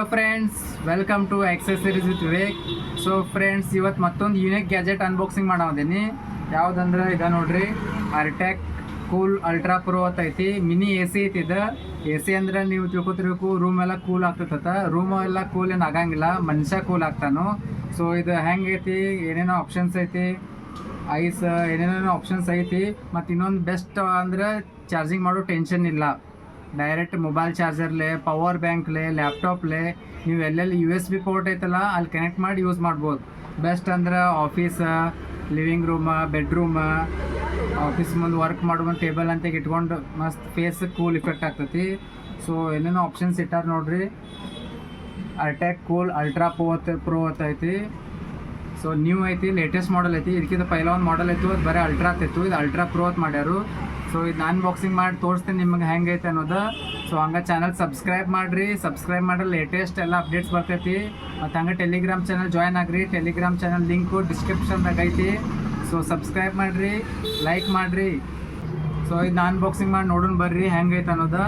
Hello friends, welcome to accessories with Vivek. So friends, ಇವತ್ತು ಮತ್ತೊಂದು unique gadget unboxing ಮಾಡೋದೀನಿ. ಯಾವುದಂದ್ರೆ ಇದು ನೋಡ್ರಿ, ಅರ್ಟ್ಯಾಕ್ ಕೂಲ್ ಅಲ್ಟ್ರಾ ಪ್ರೋ ಅಂತ ಐತಿ. ಮಿನಿ ಎ ಸಿ ಐತಿ. ಇದು ಎ ಸಿ ಅಂದ್ರೆ ನೀವು ತಿಳ್ಕೊತಿರ್ಬೇಕು, ರೂಮ್ ಎಲ್ಲ ಕೂಲ್ ಆಗ್ತೈತ. ರೂಮ್ ಎಲ್ಲ ಕೂಲ್ ಏನು ಆಗಂಗಿಲ್ಲ, ಮನುಷ್ಯ ಕೂಲ್ ಆಗ್ತಾನು. ಸೊ ಇದು ಹೆಂಗೈತಿ, ಏನೇನೋ ಆಪ್ಷನ್ಸ್ ಐತಿ, ಐಸ್ ಏನೇನೋ ಆಪ್ಷನ್ಸ್ ಐತಿ. ಮತ್ತು ಇನ್ನೊಂದು ಬೆಸ್ಟ್ ಅಂದ್ರೆ ಚಾರ್ಜಿಂಗ್ ಮಾಡೋ ಟೆನ್ಷನ್ ಇಲ್ಲ. ಡೈರೆಕ್ಟ್ ಮೊಬೈಲ್ ಚಾರ್ಜರ್ಲೆ, ಪವರ್ ಬ್ಯಾಂಕ್ಲೆ, ಲ್ಯಾಪ್ಟಾಪ್ಲೆ ನೀವು ಎಲ್ಲೆಲ್ಲಿ ಯು ಎಸ್ ಬಿ ಪೋರ್ಟ್ ಐತಲ್ಲ ಅಲ್ಲಿ ಕನೆಕ್ಟ್ ಮಾಡಿ ಯೂಸ್ ಮಾಡ್ಬೋದು. ಬೆಸ್ಟ್ ಅಂದ್ರೆ office, living room, bedroom, office ಮುಂದೆ ವರ್ಕ್ ಮಾಡುವ ಟೇಬಲ್ ಅಂತ ಇಟ್ಕೊಂಡು ಮಸ್ತ್ ಫೇಸ್ ಕೂಲ್ ಇಫೆಕ್ಟ್ ಆಗ್ತೈತಿ. ಸೊ ಏನೇನೋ ಆಪ್ಷನ್ಸ್ ಇಟ್ಟಾರ ನೋಡ್ರಿ. ಅರ್ಟ್ಯಾಕ್ ಕೂಲ್ ಅಲ್ಟ್ರಾ ಪ್ರೋ ಅಂತ ಐತಿ. ಸೊ ನ್ಯೂ ಐತಿ, ಲೇಟೆಸ್ಟ್ ಮಾಡಲ್ ಐತಿ. ಇದಕ್ಕಿಂತ ಪೈಲ ಒಂದು ಮಾಡಲ್ ಐತಿ, ಅದು ಬರೀ ಅಲ್ಟ್ರಾ ಆಗ್ತಿತ್ತು. ಇದು ಅಲ್ಟ್ರಾ ಪ್ರೋ ಅಂತ ಮಾಡ್ಯಾರು. ಸೊ ಇದು ಅನ್ಬಾಕ್ಸಿಂಗ್ ಮಾಡಿ ತೋರಿಸ್ತೀನಿ ನಿಮ್ಗೆ ಹೆಂಗೈತೆ ಅನ್ನೋದು. ಸೊ ಹಂಗೆ ಚಾನಲ್ ಸಬ್ಸ್ಕ್ರೈಬ್ ಮಾಡಿರಿ. ಸಬ್ಸ್ಕ್ರೈಬ್ ಮಾಡಿದ್ರೆ ಲೇಟೆಸ್ಟ್ ಎಲ್ಲ ಅಪ್ಡೇಟ್ಸ್ ಬರ್ತೈತಿ. ಮತ್ತು ಹಂಗೆ ಟೆಲಿಗ್ರಾಮ್ ಚಾನಲ್ ಜಾಯ್ನ್ ಆಗಿರಿ. ಟೆಲಿಗ್ರಾಮ್ ಚಾನಲ್ ಲಿಂಕು ಡಿಸ್ಕ್ರಿಪ್ಷನ್ದಾಗ ಐತಿ. ಸೊ ಸಬ್ಸ್ಕ್ರೈಬ್ ಮಾಡಿರಿ, ಲೈಕ್ ಮಾಡಿರಿ. ಸೊ ಇದು ಅನ್ಬಾಕ್ಸಿಂಗ್ ಮಾಡಿ ನೋಡೋಣ ಬರ್ರಿ ಹೆಂಗೈತೆ ಅನ್ನೋದು.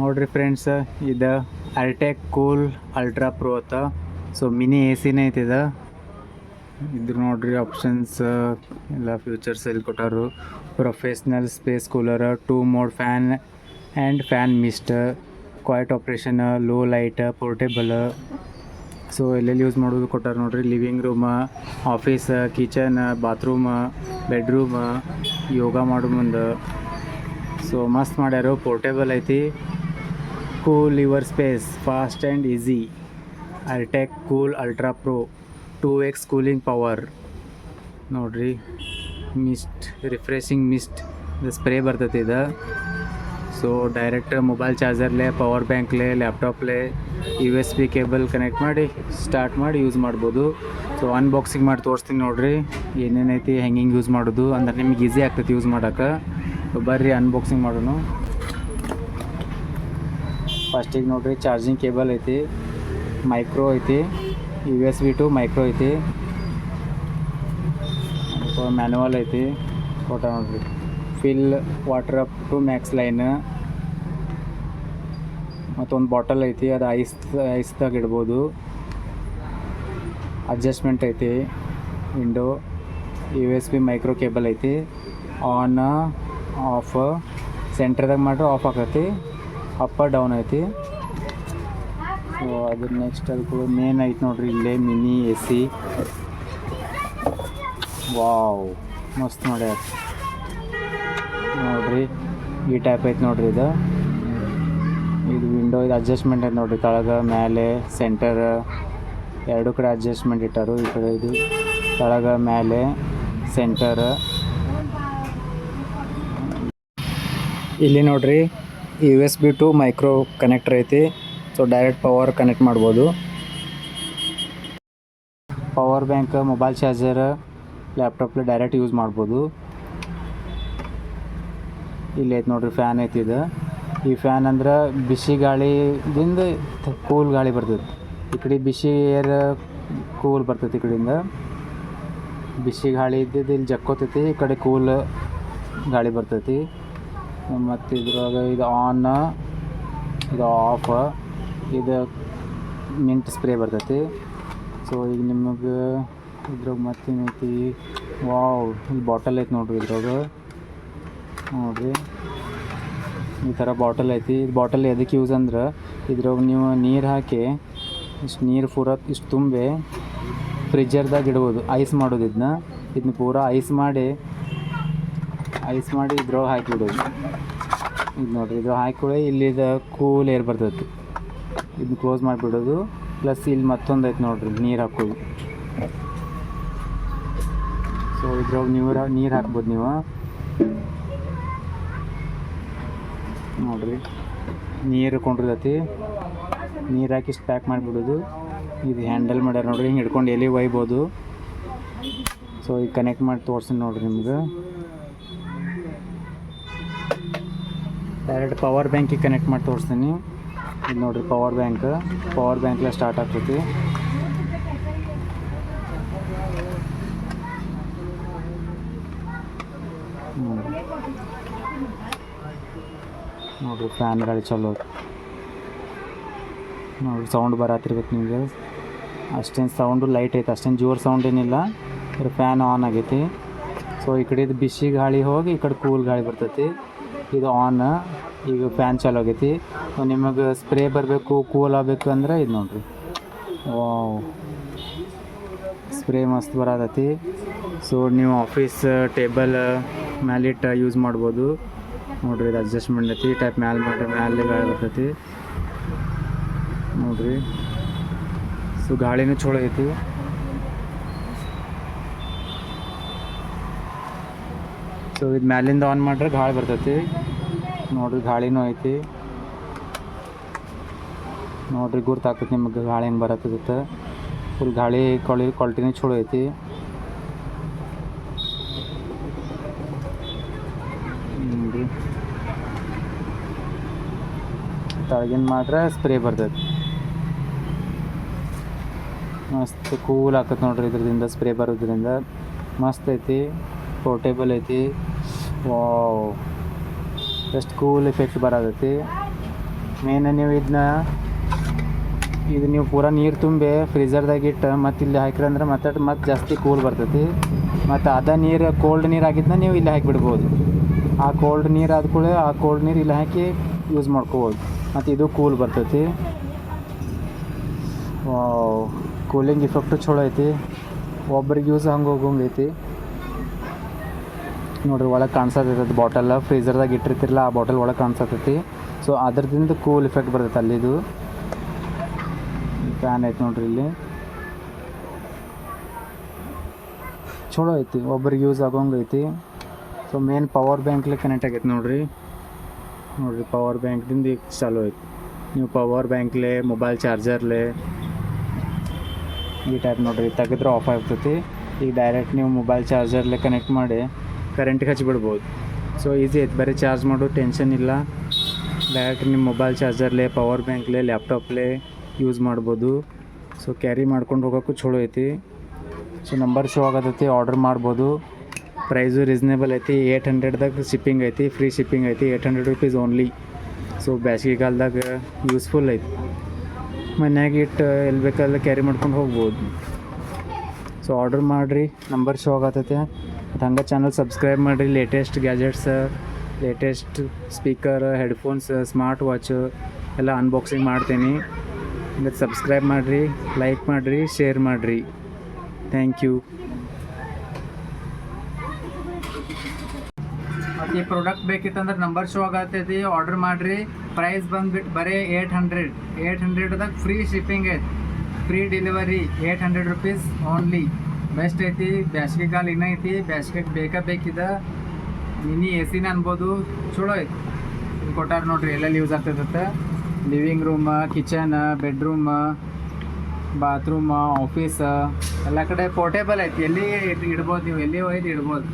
ನೋಡಿರಿ ಫ್ರೆಂಡ್ಸ್, ಇದು ಅರ್ಟ್ಯಾಕ್ ಕೂಲ್ ಅಲ್ಟ್ರಾ ಪ್ರೋ ಅಂತ. ಸೊ ಮಿನಿ ಎ ಸಿನೇ ಐತಿದೆ. ಇದ್ರ ನೋಡ್ರಿ ಆಪ್ಷನ್ಸ್ ಎಲ್ಲ ಫ್ಯೂಚರ್ಸ್ ಎಲ್ಲಿ ಕೊಟ್ಟಾರು. Professional space cooler, 2 mode fan and fan mist, quiet operation, low light, portable. So ಎಲ್ಲೆಲ್ಲಿ ಯೂಸ್ ಮಾಡೋದು ಕೊಟ್ಟಾರ ನೋಡ್ರಿ. Living room, office, kitchen, bathroom, bedroom, yoga ಮಾಡೋ ಮುಂದೆ. ಸೊ ಮಸ್ತ್ ಮಾಡ್ಯಾರು. ಪೋರ್ಟೇಬಲ್ ಐತಿ. Cool your space fast and easy. Arctic cool ultra pro 2x cooling power. ನೋಡ್ರಿ, ಮಿಸ್ಟ್, ರಿಫ್ರೆಶಿಂಗ್ ಮಿಸ್ಟ್ ಸ್ಪ್ರೇ ಬರ್ತೈತಿ ಇದು. ಸೊ ಡೈರೆಕ್ಟ್ ಮೊಬೈಲ್ ಚಾರ್ಜರ್ಲೆ, ಪವರ್ ಬ್ಯಾಂಕ್ಲೆ, ಲ್ಯಾಪ್ಟಾಪ್ಲೆ U S B cable connect ಮಾಡಿ ಸ್ಟಾರ್ಟ್ ಮಾಡಿ ಯೂಸ್ ಮಾಡ್ಬೋದು. ಸೊ ಅನ್ಬಾಕ್ಸಿಂಗ್ ಮಾಡಿ ತೋರಿಸ್ತೀನಿ ನೋಡ್ರಿ ಏನೇನೈತಿ, ಹೆಂಗೆ ಯೂಸ್ ಮಾಡೋದು ಅಂದ್ರೆ ನಿಮ್ಗೆ ಈಸಿ ಆಗ್ತೈತಿ ಯೂಸ್ ಮಾಡೋಕೆ. ಬರ್ರಿ ಅನ್ಬಾಕ್ಸಿಂಗ್ ಮಾಡೋಣ. ಫಸ್ಟಿಗೆ ನೋಡ್ರಿ, ಚಾರ್ಜಿಂಗ್ ಕೇಬಲ್ ಐತಿ, ಮೈಕ್ರೋ ಐತಿ, U S B to micro ಐತಿ, ಮ್ಯಾನುವಲ್ ಐತಿ. ಫೋಟೋ ನೋಡ್ರಿ, fill water up to max line. ಮತ್ತೊಂದು ಬಾಟಲ್ ಐತಿ, ಅದು ಐಸ್ದಾಗ ಇಡ್ಬೋದು. ಅಡ್ಜಸ್ಟ್ಮೆಂಟ್ ಐತಿ, window, U S B micro cable ಐತಿ. ಆನ್ ಆಫ್ ಸೆಂಟ್ರದಾಗ ಮಾಡ್ರೆ ಆಫ್ ಆಗೈತಿ, ಅಪ್ ಡೌನ್ ಐತಿ. ಸೊ ಅದ್ರ ನೆಕ್ಸ್ಟ್ ಅದು ಕೂಡ ಮೇನ್ ಐತಿ ನೋಡ್ರಿ, ಇಲ್ಲೇ ಮಿನಿ ಎ ಸಿ. ವಾವ್, ಮಸ್ತ್ ಮಾಡ್ಯಾರ ನೋಡ್ರಿ. ಈ ಟೈಪ್ ಐತಿ ನೋಡ್ರಿ ಇದು. ಇದು ವಿಂಡೋ, ಇದು ಅಡ್ಜಸ್ಟ್ಮೆಂಟ್ ಐತಿ ನೋಡ್ರಿ. ಕೆಳಗೆ ಮೇಲೆ ಸೆಂಟರ್ ಎರಡು ಕಡೆ ಅಡ್ಜಸ್ಟ್ಮೆಂಟ್ ಇಟ್ಟಾರು. ಈ ಕಡೆ ಇದು ಕೆಳಗೆ ಮೇಲೆ ಸೆಂಟರ್. ಇಲ್ಲಿ ನೋಡ್ರಿ, U S B to micro connector ಐತಿ. ಸೊ ಡೈರೆಕ್ಟ್ ಪವರ್ ಕನೆಕ್ಟ್ ಮಾಡ್ಬೋದು. ಪವರ್ ಬ್ಯಾಂಕ್, ಮೊಬೈಲ್ ಚಾರ್ಜರ್, ಲ್ಯಾಪ್ಟಾಪ್ಲಿ ಡೈರೆಕ್ಟ್ ಯೂಸ್ ಮಾಡ್ಬೋದು. ಇಲ್ಲಿ ಐತೆ ನೋಡ್ರಿ, ಫ್ಯಾನ್ ಐತಿ ಇದು. ಈ ಫ್ಯಾನ್ ಅಂದ್ರೆ ಬಿಸಿ ಗಾಳಿದಿಂದ ಕೂಲ್ ಗಾಳಿ ಬರ್ತೈತಿ. ಈ ಕಡೆ ಬಿಸಿ ಏರ್ ಕೂಲ್ ಬರ್ತೈತಿ. ಈ ಕಡೆಯಿಂದ ಬಿಸಿ ಗಾಳಿ ಇದ್ದಿದ್ದು ಇಲ್ಲಿ ಜಕ್ಕೋತೈತಿ, ಈ ಕಡೆ ಕೂಲ್ ಗಾಳಿ ಬರ್ತೈತಿ. ಮತ್ತು ಇದ್ರಾಗ ಇದು ಆನ್, ಇದು ಆಫ್, ಇದು ಮಿಂಟ್ ಸ್ಪ್ರೇ ಬರ್ತೈತಿ. ಸೊ ಈಗ ನಿಮಗೆ ಇದ್ರಾಗ ಮತ್ತೇನೈತಿ, ವಾವ್, ಇಲ್ಲಿ ಬಾಟಲ್ ಐತಿ ನೋಡ್ರಿ. ಇದ್ರಾಗ ನೋಡ್ರಿ ಈ ಥರ ಬಾಟಲ್ ಐತಿ. ಇದು ಬಾಟಲ್ ಎದಕ್ಕೆ ಯೂಸ್ ಅಂದ್ರೆ, ಇದ್ರಾಗ ನೀವು ನೀರು ಹಾಕಿ ಇಷ್ಟು ನೀರು ಇಷ್ಟು ತುಂಬಿ ಫ್ರಿಜ್ಜರ್ದಾಗ ಇಡ್ಬೋದು, ಐಸ್ ಮಾಡೋದು. ಇದನ್ನ ಪೂರಾ ಐಸ್ ಮಾಡಿ ಇದ್ರೊಳಗೆ ಹಾಕಿಬಿಡೋದು. ಇದು ನೋಡಿರಿ, ಇದು ಹಾಕಿಕೊಳ್ಳಿ, ಇಲ್ಲಿದು ಕೂಲ್ ಏರ್ ಬರ್ತೈತಿ. ಇದನ್ನ ಕ್ಲೋಸ್ ಮಾಡಿಬಿಡೋದು. ಪ್ಲಸ್ ಇಲ್ಲಿ ಮತ್ತೊಂದು ಐತೆ ನೋಡಿರಿ, ನೀರು ಹಾಕೋದು. ಸೊ ಇದ್ರೊಳಗೆ ನೀರು ಹಾಕ್ಬೋದು ನೀವು. ನೋಡಿರಿ, ನೀರು ಕೊಂಡಿರ್ತೈತಿ. ನೀರು ಹಾಕಿ ಇಷ್ಟು ಪ್ಯಾಕ್ ಮಾಡಿಬಿಡೋದು. ಇದು ಹ್ಯಾಂಡಲ್ ಮಾಡ್ಯಾರ ನೋಡಿರಿ, ಹಿಂಗೆ ಹಿಡ್ಕೊಂಡು ಎಲ್ಲಿ ಒಯ್ಬೋದು. ಸೊ ಈಗ ಕನೆಕ್ಟ್ ಮಾಡಿ ತೋರಿಸ್ತೀನಿ ನೋಡಿರಿ ನಿಮ್ಗೆ. ಡೈರೆಕ್ಟ್ ಪವರ್ ಬ್ಯಾಂಕಿಗೆ ಕನೆಕ್ಟ್ ಮಾಡಿ ತೋರಿಸ್ತೀನಿ. ಇದು ನೋಡಿರಿ, ಪವರ್ ಬ್ಯಾಂಕ್ಲೆ ಸ್ಟಾರ್ಟ್ ಆಗ್ತೈತಿ. ನೋಡಿರಿ ಫ್ಯಾನ್ ಗಾಳಿ ಚಲೋ ನೋಡಿರಿ, ಸೌಂಡ್ ಬರತ್ತಿರ್ಬೇಕು ನಿಮಗೆ. ಅಷ್ಟೇನು ಸೌಂಡು ಲೈಟ್ ಐತೆ, ಅಷ್ಟೇನು ಜೋರು ಸೌಂಡ್ ಏನಿಲ್ಲ. ಫ್ಯಾನ್ ಆನ್ ಆಗೈತಿ. ಸೊ ಈ ಕಡೆದು ಬಿಸಿ ಗಾಳಿ ಹೋಗಿ ಈ ಕಡೆ ಕೂಲ್ ಗಾಳಿ ಬರ್ತೈತಿ. ಇದು ಆನ್. ಈಗ ಫ್ಯಾನ್ ಚಾಲು ಆಗೈತಿ. ನಿಮಗೆ ಸ್ಪ್ರೇ ಬರಬೇಕು, ಕೂಲ್ ಆಗಬೇಕು ಅಂದ್ರೆ ಇದು ನೋಡಿರಿ, ವಾವ್, ಸ್ಪ್ರೇ ಮಸ್ತ್ ಬರತೈತಿ. ಸೊ ನೀವು ಆಫೀಸ್ ಟೇಬಲ್ ಮ್ಯಾಲಿಟ್ಟು ಯೂಸ್ ಮಾಡ್ಬೋದು. ನೋಡಿರಿ ಇದು ಅಡ್ಜಸ್ಟ್ಮೆಂಟ್ ಐತಿ. ಟೈಪ್ ಮ್ಯಾಲೆ ಮಾಡಿರಿ, ಮ್ಯಾಲೆ ಗಾಳಿ ಬರ್ತೈತಿ ನೋಡಿರಿ. ಸೊ ಗಾಳಿನೂ ಚಲೋ ಐತಿ. ಸೊ ಇದು ಮ್ಯಾಲಿಂದ ಆನ್ ಮಾಡ್ರೆ ಗಾಳಿ ಬರ್ತೈತಿ ನೋಡಿರಿ. ಗಾಳಿನೂ ಐತಿ ನೋಡಿರಿ, ಗುರ್ತಾಗ್ತೈತಿ ನಿಮಗೆ ಗಾಳಿ ಹೆಂಗೆ ಬರತ್ತೈತೆ. ಫುಲ್ ಗಾಳಿ ಕ್ವಾಲಿಟಿನೂ ಚಲೋ ಐತಿ. ನೋಡಿರಿ ತಳಗಿನ ಮಾಡ್ರೆ ಸ್ಪ್ರೇ ಬರ್ತೈತಿ. ಮಸ್ತ್ ಕೂಲ್ ಆಗ್ತೈತೆ ನೋಡಿರಿ. ಇದ್ರದಿಂದ ಸ್ಪ್ರೇ ಬರೋದ್ರಿಂದ ಮಸ್ತ್ ಐತಿ, ಪೋರ್ಟೇಬಲ್ ಐತಿ. ವಾವ್, ಎಷ್ಟು ಕೂಲ್ ಎಫೆಕ್ಟ್ ಬರತೈತಿ. ಮೇನ್ ನೀವು ಇದು ನೀವು ಪೂರಾ ನೀರು ತುಂಬಿ ಫ್ರೀಝರ್ದಾಗ ಇಟ್ಟು ಮತ್ತು ಇಲ್ಲಿ ಹಾಕಿರಿ ಅಂದ್ರೆ ಮತ್ತೆ ಜಾಸ್ತಿ ಕೂಲ್ ಬರ್ತೈತಿ. ಮತ್ತು ಅದ ನೀರು ಕೋಲ್ಡ್ ನೀರು ಆಗಿದ್ದನ್ನ ನೀವು ಇಲ್ಲಿ ಹಾಕಿಬಿಡ್ಬೋದು. ಆ ಕೋಲ್ಡ್ ನೀರು ಆದ ಕೂಡ ಆ ಕೋಲ್ಡ್ ನೀರು ಇಲ್ಲಿ ಹಾಕಿ ಯೂಸ್ ಮಾಡ್ಕೋಬೋದು. ಮತ್ತು ಇದು ಕೂಲ್ ಬರ್ತೈತಿ. ಕೂಲಿಂಗ್ ಇಫೆಕ್ಟು ಚಲೋ ಐತಿ. ಒಬ್ರಿಗೆ ಯೂಸ್ ಹಂಗೆ ಹೋಗಂಗೈತಿ ನೋಡಿರಿ. ಒಳಗೆ ಕಾಣಿಸತೈತಿ ಬಾಟಲ್, ಫ್ರೀಝರ್ದಾಗ ಇಟ್ಟಿರ್ತಿರಲ್ಲ ಆ ಬಾಟಲ್ ಒಳಗೆ ಕಾಣಿಸತೈತಿ. ಸೊ ಅದ್ರದಿಂದ ಕೂಲ್ ಇಫೆಕ್ಟ್ ಬರ್ತೈತೆ ಅಲ್ಲಿದು. ಫ್ಯಾನ್ ಐತಿ ನೋಡಿರಿ, ಇಲ್ಲಿ ಚಲೋ ಐತಿ, ಒಬ್ರಿಗೆ ಯೂಸ್ ಆಗೋಂಗೆ ಐತಿ. ಸೊ ಮೇನ್ ಪವರ್ ಬ್ಯಾಂಕ್ಲೆ ಕನೆಕ್ಟ್ ಆಗೈತೆ ನೋಡಿರಿ. ಪವರ್ ಬ್ಯಾಂಕ್ದಿಂದ ಈಗ ಚಾಲೂ ಐತಿ. ನೀವು ಪವರ್ ಬ್ಯಾಂಕ್ಲೆ, ಮೊಬೈಲ್ ಚಾರ್ಜರ್ಲೆ ಈ ಟೈಪ್ ನೋಡಿರಿ. ತೆಗೆದ್ರೆ ಆಫ್ ಆಗ್ತೈತಿ. ಈಗ ಡೈರೆಕ್ಟ್ ನೀವು ಮೊಬೈಲ್ ಚಾರ್ಜರ್ಲೆ ಕನೆಕ್ಟ್ ಮಾಡಿ ಕರೆಂಟಿಗೆ ಹಚ್ಚಿಬಿಡ್ಬೋದು. ಸೊ ಈಸಿ ಐತಿ, ಬರೀ ಚಾರ್ಜ್ ಮಾಡೋ ಟೆನ್ಷನ್ ಇಲ್ಲ. ಡೈರೆಕ್ಟ್ ನಿಮ್ಮ ಮೊಬೈಲ್ ಚಾರ್ಜರ್ಲೆ, ಪವರ್ ಬ್ಯಾಂಕ್ಲೆ, ಲ್ಯಾಪ್ಟಾಪ್ಲೆ ಯೂಸ್ ಮಾಡ್ಬೋದು. ಸೊ ಕ್ಯಾರಿ ಮಾಡ್ಕೊಂಡು ಹೋಗೋಕ್ಕೂ ಚಲೋ ಐತಿ. ಸೊ ನಂಬರ್ ಶೋ ಆಗತೈತಿ, ಆರ್ಡರ್ ಮಾಡ್ಬೋದು. ಪ್ರೈಸು ರೀಸ್ನೇಬಲ್ ಐತಿ. 800ದಾಗ ಶಿಪ್ಪಿಂಗ್ ಐತಿ, ಫ್ರೀ ಶಿಪ್ಪಿಂಗ್ ಐತಿ. 800 ರೂಪೀಸ್ ಓನ್ಲಿ. ಸೊ ಬ್ಯಾಸ್ಗೆಗಾಲದಾಗ ಯೂಸ್ಫುಲ್ ಐತಿ. ಮನ್ಯಾಗ ಇಟ್ಟು ಎಲ್ಲಿ ಬೇಕಲ್ಲಿ ಕ್ಯಾರಿ ಮಾಡ್ಕೊಂಡು ಹೋಗ್ಬೋದು. ಸೊ ಆರ್ಡರ್ ಮಾಡಿರಿ, ನಂಬರ್ ಶೋ ಆಗತೈತೆ. ಮತ್ತು ಹಂಗೆ ಚಾನಲ್ ಸಬ್ಸ್ಕ್ರೈಬ್ ಮಾಡಿರಿ. Latest gadgets, latest speaker, headphones, smart watch ಎಲ್ಲ ಅನ್ಬಾಕ್ಸಿಂಗ್ ಮಾಡ್ತೀನಿ. ಮತ್ತು ಸಬ್ಸ್ಕ್ರೈಬ್ ಮಾಡಿರಿ, ಲೈಕ್ ಮಾಡಿರಿ, ಶೇರ್ ಮಾಡಿರಿ. Thank you. ಮತ್ತು ಈ ಪ್ರಾಡಕ್ಟ್ ಬೇಕಿತ್ತಂದ್ರೆ ನಂಬರ್ ಶೋ ಆಗತ್ತೈತಿ, ಆರ್ಡರ್ ಮಾಡಿರಿ. ಪ್ರೈಸ್ ಬಂದುಬಿಟ್ಟು ಬರೀ 800ದಾಗ ಫ್ರೀ ಶಿಪ್ಪಿಂಗ್ ಐತಿ, free delivery. 800 rupees only. Best ಐತಿ. ಬ್ಯಾಸ್ಗೆಗಾಲ ಏನೈತಿ, ಬ್ಯಾಸ್ಗೆಗೆ ಬೇಕಿದೆ ಮಿನಿ ಎ ಸಿನ ಅನ್ಬೋದು. ಚಲೋ ಐತಿ. ಕೊಟ್ಟಾರ ನೋಡಿರಿ, ಎಲ್ಲೆಲ್ಲಿ ಯೂಸ್ ಆಗ್ತೈತೆ. Living room, kitchen, bedroom, bathroom, office ಎಲ್ಲ ಕಡೆ ಪೋರ್ಟೇಬಲ್ ಐತಿ. ಎಲ್ಲಿ ಇಡ್ಬೋದು, ನೀವು ಎಲ್ಲಿ ಒಯ್ದು ಇಡ್ಬೋದು.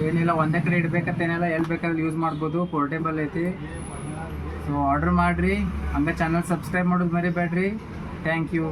ಏನಿಲ್ಲ ಒಂದೇ ಕಡೆ ಇಡಬೇಕಂತೇನಿಲ್ಲ, ಎಲ್ಲಿ ಬೇಕಾದ್ರೆ ಯೂಸ್ ಮಾಡ್ಬೋದು. ಪೋರ್ಟೇಬಲ್ ಐತಿ. ಸೊ ಆರ್ಡರ್ ಮಾಡಿರಿ. ಹಂಗೆ ಚಾನಲ್ ಸಬ್ಸ್ಕ್ರೈಬ್ ಮಾಡೋದು ಮರಿಬೇಡ್ರಿ. Thank you.